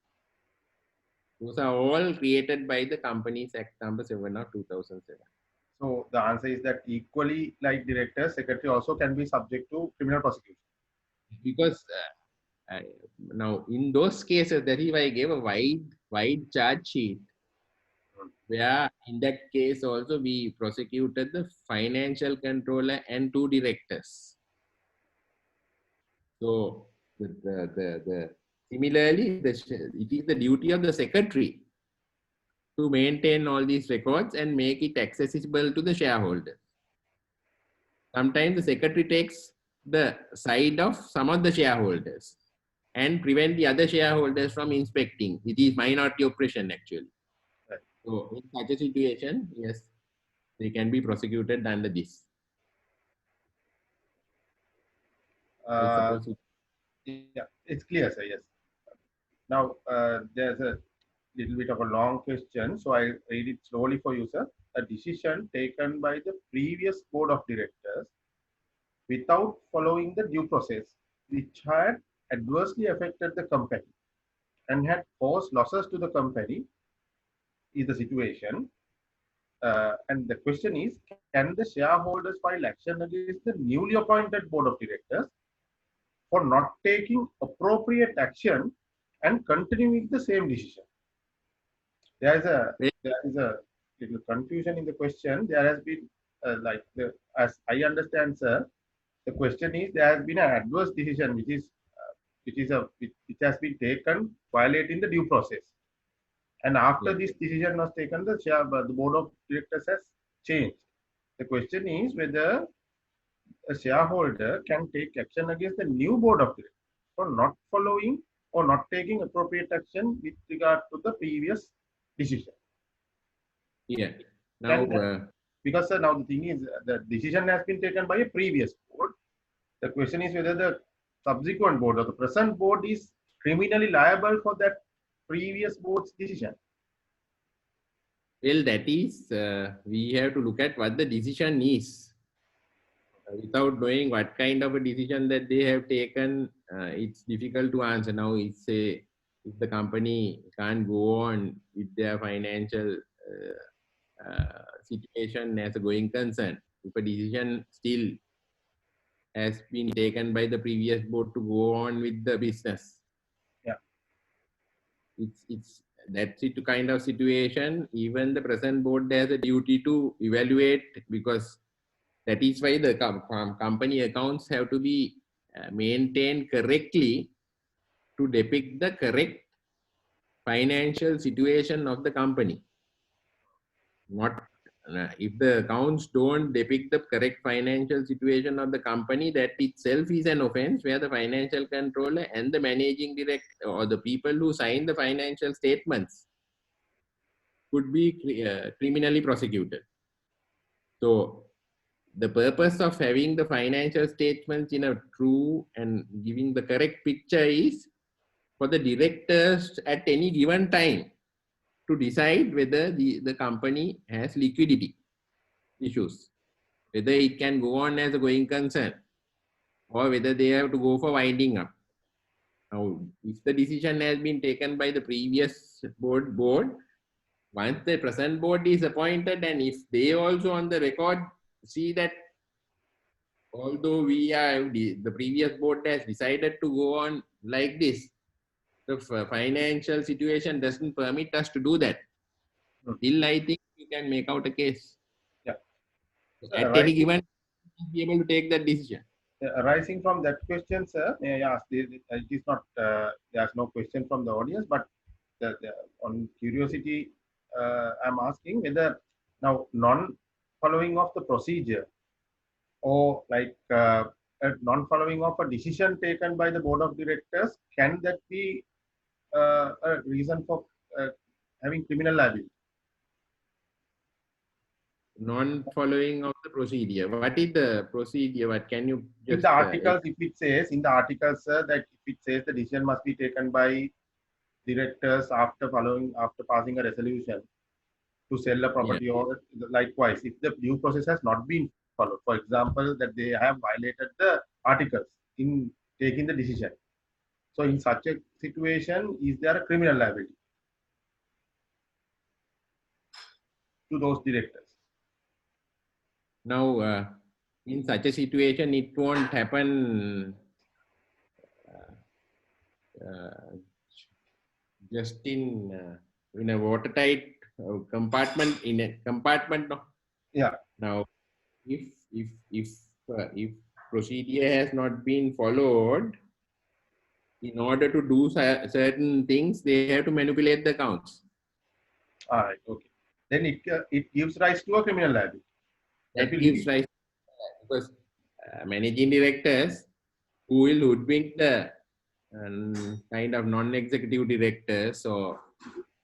Those are all created by the Companies Act number 7 of 2007. So the answer is that equally like director, secretary also can be subject to criminal prosecution. Because now in those cases, that is why I gave a wide charge sheet, where in that case also we prosecuted the financial controller and 2 directors. So similarly, it is the duty of the secretary to maintain all these records and make it accessible to the shareholders. Sometimes the secretary takes the side of some of the shareholders and prevent the other shareholders from inspecting. It is minority oppression actually. Right. So in such a situation, yes, they can be prosecuted under this. Yeah, it's clear, sir. Yes. Now there's a little bit of a long question, so I read it slowly for you, sir. A decision taken by the previous board of directors without following the due process, which had adversely affected the company and had caused losses to the company, is the situation. And the question is, can the shareholders file action against the newly appointed board of directors for not taking appropriate action and continuing the same decision? There is a little confusion in the question. There has been, as I understand, sir, the question is, there has been an adverse decision which has been taken violating the due process. And after this decision was taken, the board of directors has changed. The question is whether a shareholder can take action against the new board of directors for not following or not taking appropriate action with regard to the previous decision. Yeah. Now, because now the thing is, the decision has been taken by a previous board. The question is whether the subsequent board or the present board is criminally liable for that previous board's decision. Well, that is, we have to look at what the decision is. Without knowing what kind of a decision that they have taken, it's difficult to answer. Now, it's if the company can't go on with their financial situation as a going concern, if a decision still has been taken by the previous board to go on with the business, it's that kind of situation. Even the present board has a duty to evaluate, because that is why the company accounts have to be maintained correctly to depict the correct financial situation of the company. Not if the accounts don't depict the correct financial situation of the company, that itself is an offense where the financial controller and the managing director or the people who sign the financial statements could be criminally prosecuted. So the purpose of having the financial statements in a true and giving the correct picture is for the directors at any given time to decide whether the company has liquidity issues, whether it can go on as a going concern, or whether they have to go for winding up. Now, if the decision has been taken by the previous board, once the present board is appointed, and if they also on the record see that although the previous board has decided to go on like this, the financial situation doesn't permit us to do that. Still, I think you can make out a case. Yeah. At any given, be able to take that decision. Arising from that question, sir, may I ask? It is not. There's no question from the audience, but on curiosity, I'm asking whether now non-following of the procedure or like a non-following of a decision taken by the board of directors, can that be a reason for having criminal liability? Non-following of the procedure. What is the procedure? What can you just, in the articles, if it says in the articles, sir, that if it says the decision must be taken by directors after passing a resolution to sell a property, or likewise, if the due process has not been followed, for example, that they have violated the articles in taking the decision. So in such a situation, is there a criminal liability to those directors? Now, in such a situation, it won't happen just in a watertight compartment, in a compartment. No? Yeah. Now, if procedure has not been followed, in order to do certain things, they have to manipulate the accounts. All right. Okay. Then it gives rise to a criminal liability. That gives rise because managing directors who will hoodwink the kind of non-executive directors or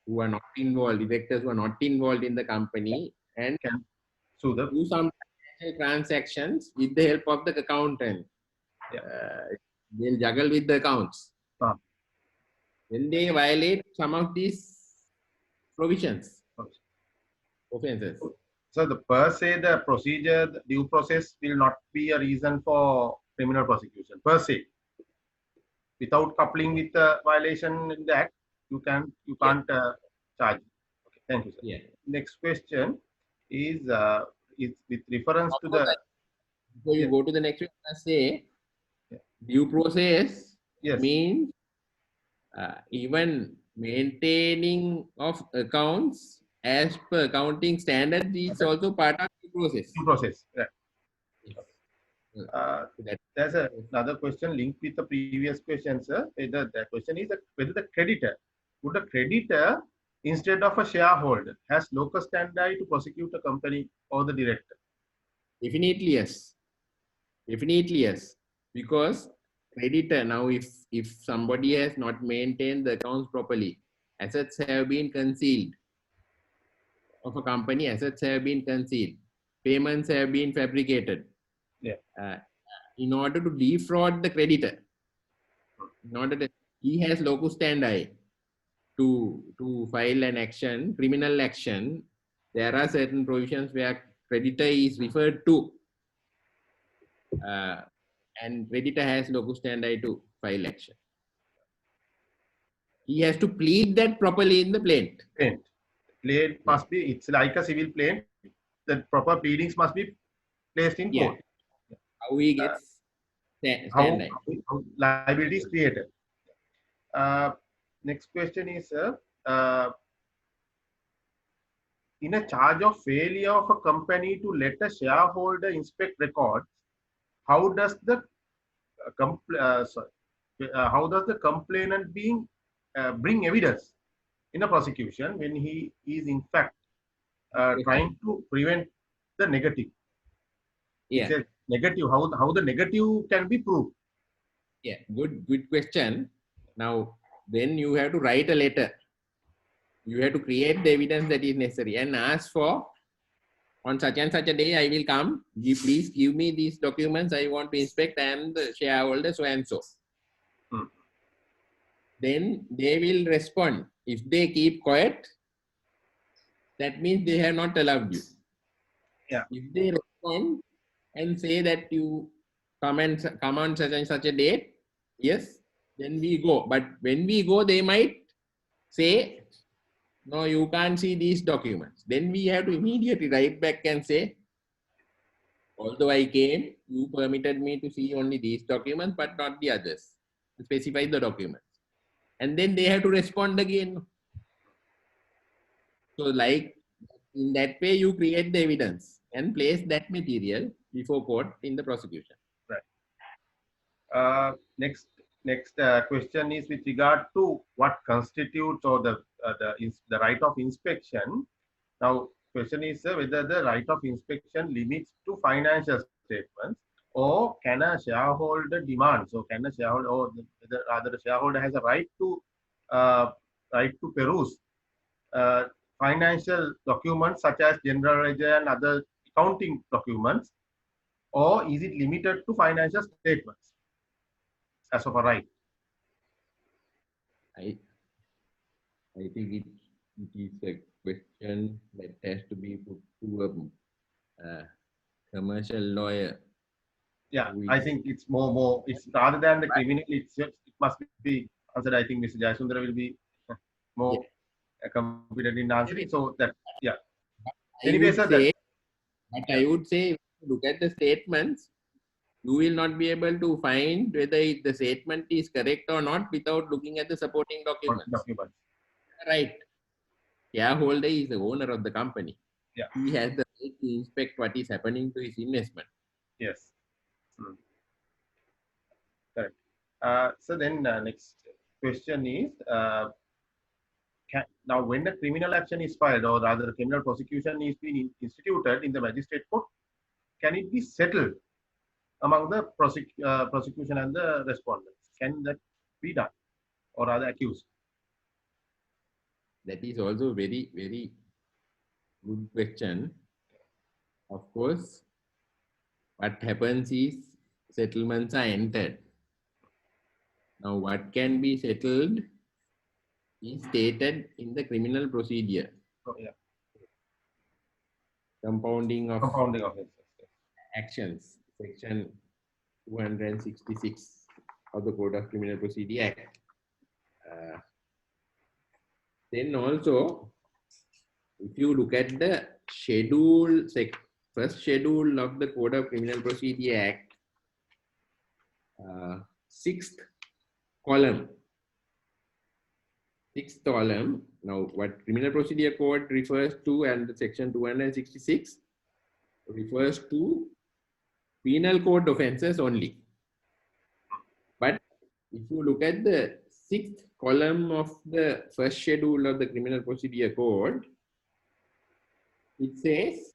who are not involved, directors who are not involved in the company and can do some transactions with the help of the accountant. They'll juggle with the accounts. When they violate some of these provisions, offenses. So the per se, the procedure, the due process will not be a reason for criminal prosecution per se. Without coupling with the violation in the act, you can't charge. Okay, thank you, sir. Yeah. Next question is with reference to the. Before you go to the next one, I say due process means even maintaining of accounts as per accounting standards is also part of the process. Due process. Yeah. There's another question linked with the previous question, sir. The question is whether the creditor, would a creditor instead of a shareholder has locus standi to prosecute a company or the director? Definitely yes. Definitely yes. Because creditor, now if somebody has not maintained the accounts properly, assets have been concealed of a company, assets have been concealed, payments have been fabricated. Yeah. In order to defraud the creditor, in order that he has locus standi to file an action, criminal action, there are certain provisions where creditor is referred to, and creditor has locus standi to file action. He has to plead that properly in the plaint. Plaint must be, it's like a civil plaint. The proper pleadings must be placed in court. How he gets standi. How liability is created. Next question is, in a charge of failure of a company to let a shareholder inspect records, how does the complainant bring evidence in a prosecution when he is in fact trying to prevent the negative. Yeah. It's a negative. How the negative can be proved? Yeah, good question. Now, then you have to write a letter. You have to create the evidence that is necessary and ask for, on such and such a day, I will come. Please give me these documents. I want to inspect. I am the shareholder, so and so. Hmm. Then they will respond. If they keep quiet, that means they have not allowed you. Yeah. If they respond and say that you come on such and such a date, yes, then we go. But when we go, they might say, no, you can't see these documents. Then we have to immediately write back and say, although I came, you permitted me to see only these documents, but not the others. Specify the documents. And then they have to respond again. So like in that way, you create the evidence and place that material before court in the prosecution. Right. Next question is with regard to what constitutes or the right of inspection. Now, question is whether the right of inspection limits to financial statements, or can a shareholder demand? So, can a shareholder, or rather, the shareholder has a uh, right to peruse uh, financial documents such as general ledger and other accounting documents, or is it limited to financial statements as of a right? I think it is a question that has to be put to a commercial lawyer. Yeah, I think it's more. It's rather than the criminal. It must be answered. I think Mr. Jayasundara will be more competent in answering. So that, yeah. Anyway, sir, I would say, look at the statements. You will not be able to find whether the statement is correct or not without looking at the supporting documents. Right. Shareholder is the owner of the company. Yeah. He has the right to inspect what is happening to his investment. Yes. Correct. So then next question is, now when a criminal action is filed, or rather a criminal prosecution is being instituted in the magistrate court, can it be settled among the prosecution and the respondents? Can that be done, or rather accused? That is also a very, very good question. Of course, what happens is settlements are entered. Now, what can be settled is stated in the criminal procedure. Oh, yeah. Compounding of actions, section 266 of the Code of Criminal Procedure Act. Then also, if you look at the schedule, first schedule of the Code of Criminal Procedure Act, sixth column. Now, what Criminal Procedure Code refers to, and the section 266 refers to penal code offenses only. But if you look at the sixth column of the first schedule of the Criminal Procedure Code, it says,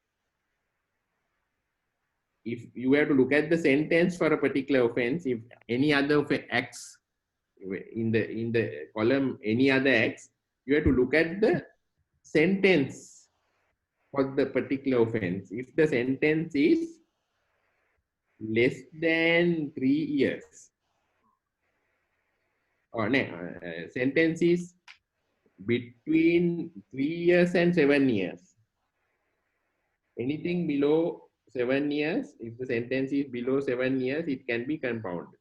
if you have to look at the sentence for a particular offense, if any other acts in the column, any other acts, you have to look at the sentence for the particular offense. If the sentence is less than 3 years, or sentence is between 3 years and 7 years. Anything below 7 years, if the sentence is below 7 years, it can be compounded.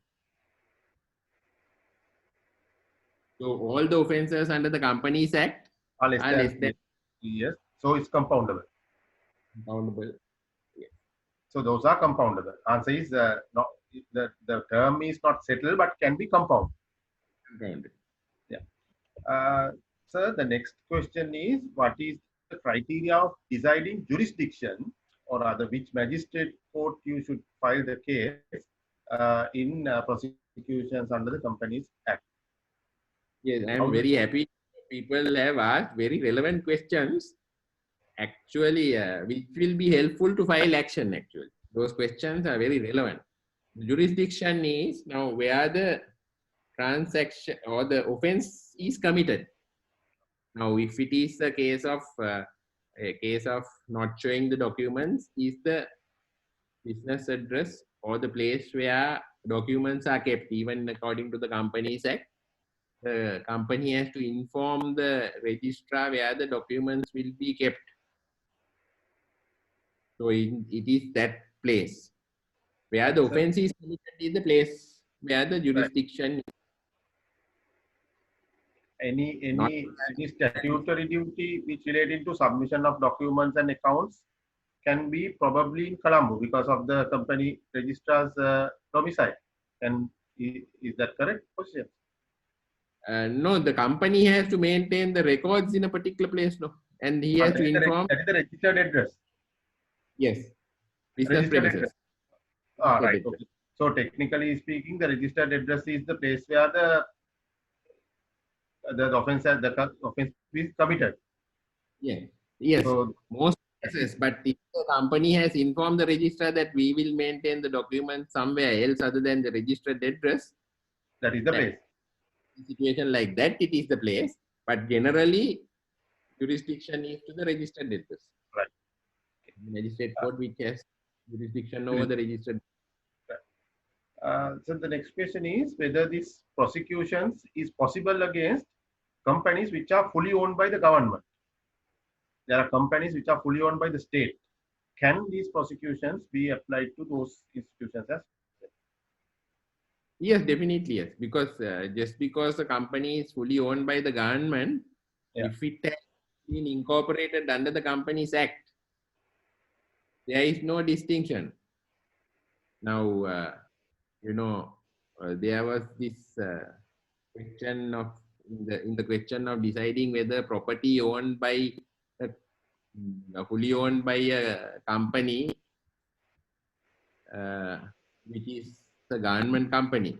So all the offenses under the Companies Act are less than 3 years. So it's compoundable. Compoundable. Yes. So those are compoundable. Answer is not, the term is not settled, but can be compounded. Yeah. Sir, the next question is, what is the criteria of deciding jurisdiction, or rather which magistrate court you should file the case in prosecutions under the Companies Act? Yes, I am very happy. People have asked very relevant questions. actually, which will be helpful to file action actually. Those questions are very relevant. Jurisdiction is now where the transaction or the offense is committed. Now, if it is a case of not showing the documents, is the business address or the place where documents are kept, even according to the Companies Act, the company has to inform the registrar where the documents will be kept. So it is that place where the offense is committed is the place where the jurisdiction. Any statutory duty which relating to submission of documents and accounts can be probably in Colombo because of the company registrar's domicile. And is that correct question? No, the company has to maintain the records in a particular place, no, and he has to inform. That is the registered address. Yes, business premises. Right. Okay. So technically speaking, the registered address is the place where the offense is committed. Yeah. Yes. So, most cases, but if the company has informed the registrar that we will maintain the document somewhere else other than the registered address, that is the place. Situation like that, it is the place. But generally, jurisdiction is to the registered address. Right. The magistrate court which has jurisdiction over the registered. So the next question is whether this prosecutions is possible against companies which are fully owned by the government. There are companies which are fully owned by the state. Can these prosecutions be applied to those institutions as well? Yes, definitely yes. Because just because the company is fully owned by the government, if it has been incorporated under the Companies Act, there is no distinction. Now, there was this question of in the question of deciding whether property owned by fully owned by a company which is the government company,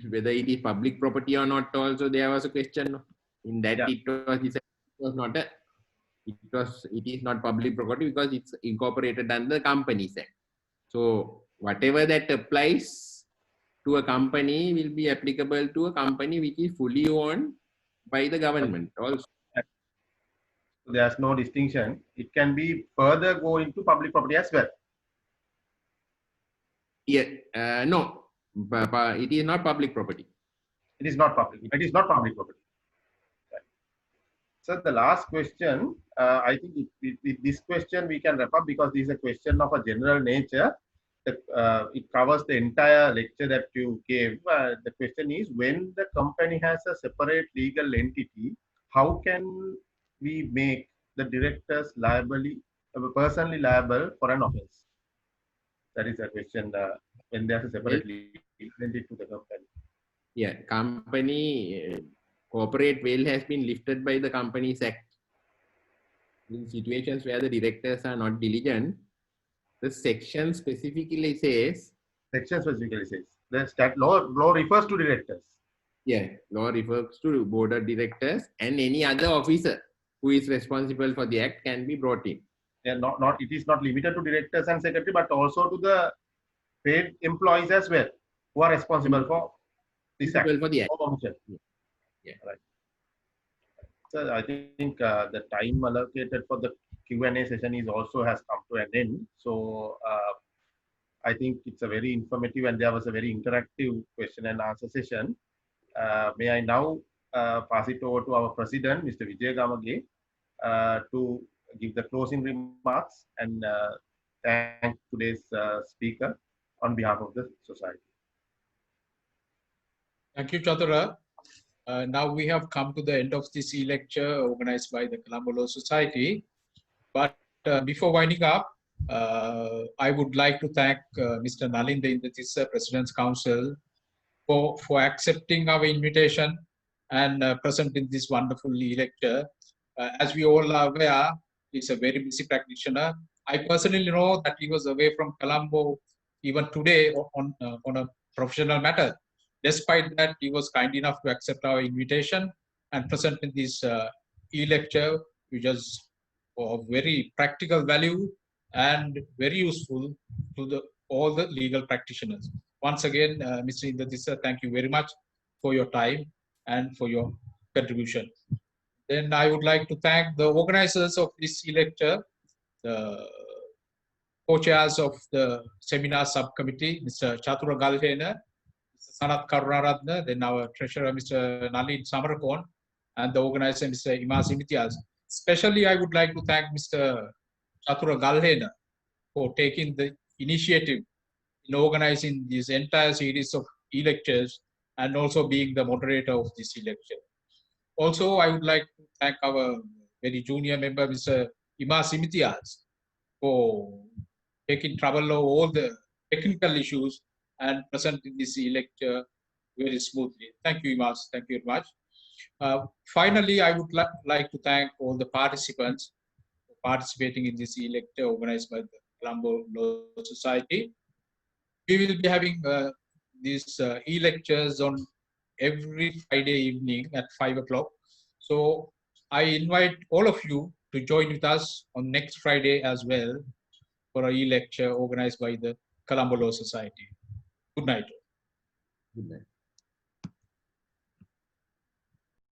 whether it is public property or not. Also, there was a question in that it is not public property because it's incorporated under the Companies Act. So whatever that applies to a company will be applicable to a company which is fully owned by the government also. So there's no distinction. It can be further go into public property as well. Yeah, no, it is not public property. It is not public. It is not public property. Right. So the last question, I think with this question we can wrap up because this is a question of a general nature. It covers the entire lecture that you gave. The question is, when the company has a separate legal entity, how can we make the directors personally liable for an offense? That is a question when there's a separate legal entity to the company. Yeah, company corporate veil has been lifted by the Companies Act. In situations where the directors are not diligent, the section specifically says. The law refers to directors. Yeah, law refers to board of directors and any other officer who is responsible for the act can be brought in. Yeah, it is not limited to directors and secretary, but also to the paid employees as well, who are responsible for this act. For the act. Yeah, right. So I think the time allocated for the Q&A session has come to an end. So I think it's a very informative and there was a very interactive question and answer session. May I now pass it over to our president, Mr. Vijay Gamage, to give the closing remarks and thank today's speaker on behalf of the society. Thank you, Chathura. Now we have come to the end of this e-lecture organized by the Colombo Law Society. But before winding up, I would like to thank Mr. Nalinda Indrathissa, President's Council, for accepting our invitation and presenting this wonderful e-lecture. As we all are aware, he's a very busy practitioner. I personally know that he was away from Colombo even today on a professional matter. Despite that, he was kind enough to accept our invitation and present in this e-lecture, which was of very practical value and very useful to all the legal practitioners. Once again, Mr. Indratissa, thank you very much for your time and for your contribution. Then I would like to thank the organizers of this e-lecture, the co-chairs of the seminar subcommittee, Mr. Chathura Galhena, Mr. Sanat Karunaratne, then our treasurer, Mr. Nalin Samarakon, and the organizer, Mr. Imas Imitiaz. Especially, I would like to thank Mr. Chathura Galhena for taking the initiative in organizing this entire series of e-lectures and also being the moderator of this e-lecture. Also, I would like to thank our very junior member, Mr. Imas Imitiaz, for taking trouble of all the technical issues and presenting this e-lecture very smoothly. Thank you, Imas. Thank you very much. Finally, I would like to thank all the participants for participating in this e-lecture organized by the Colombo Law Society. We will be having these e-lectures on every Friday evening at 5 o'clock. So I invite all of you to join with us on next Friday as well for a e-lecture organized by the Colombo Law Society. Good night. Good night.